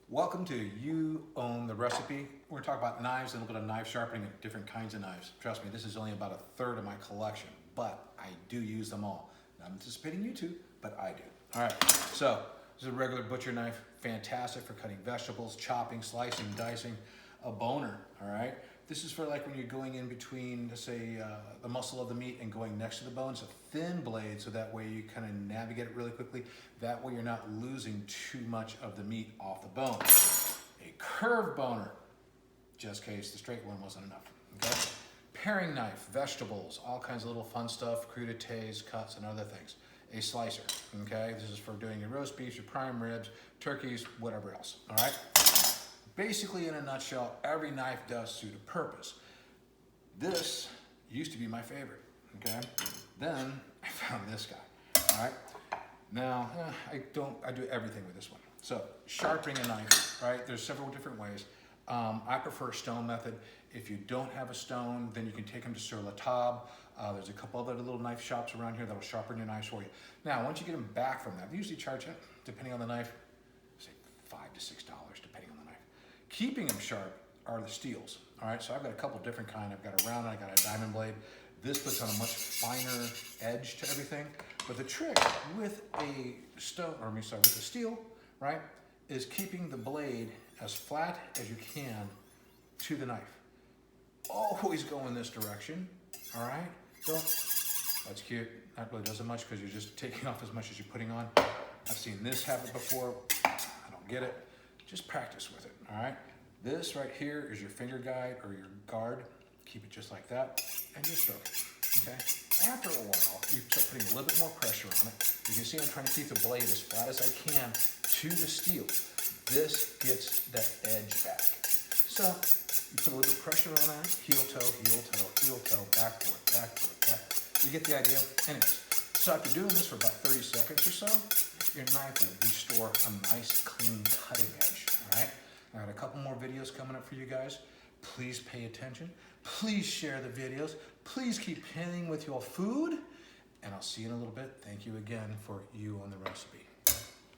Welcome to You Own the Recipe. We're gonna talk about knives, a little bit of knife sharpening and different kinds of knives. Trust me, this is only about a third of my collection, but I do use them all. Not anticipating you to, but I do. All right, so this is a regular butcher knife, fantastic for cutting vegetables, chopping, slicing, dicing. A boner, all right? This is for like when you're going in between, let's say, the muscle of the meat and going next to the bone. It's a thin blade, so that way you kind of navigate it really quickly. That way you're not losing too much of the meat off the bone. A curved boner, just in case the straight one wasn't enough, okay? Paring knife, vegetables, all kinds of little fun stuff, crudités, cuts, and other things. A slicer, okay? This is for doing your roast beef, your prime ribs, turkeys, whatever else, all right? Basically, in a nutshell, every knife does suit a purpose. This used to be my favorite, okay? Then I found this guy, all right? Now, I do everything with this one. So, sharpening a knife, right? There's several different ways. I prefer stone method. If you don't have a stone, then you can take them to sur la table. There's a couple other little knife shops around here that'll sharpen your knives for you. Now, once you get them back from that, they usually charge you, depending on the knife, say $5 to $6, depending on the knife. Keeping them sharp are the steels, all right? So I've got a couple different kind. I've got a round, I got a diamond blade. This puts on a much finer edge to everything. But the trick with a with a steel, right, is keeping the blade as flat as you can to the knife. Always go in this direction, all right? That's cute. That really doesn't much because you're just taking off as much as you're putting on. I've seen this happen before. I don't get it. Just practice with it, all right? This right here is your finger guide or your guard. Keep it just like that, and you stroke it, okay? After a while, you start putting a little bit more pressure on it. You can see I'm trying to keep the blade as flat as I can to the steel. This gets that edge back. So, you put a little bit of pressure on that, heel toe, back to it. You get the idea? Anyways, so after doing this for about 30 seconds or so, your knife will restore a nice, clean cutting edge, all right? I got a couple more videos coming up for you guys. Please pay attention. Please share the videos. Please keep pinning with your food. And I'll see you in a little bit. Thank you again for You Own the Recipe.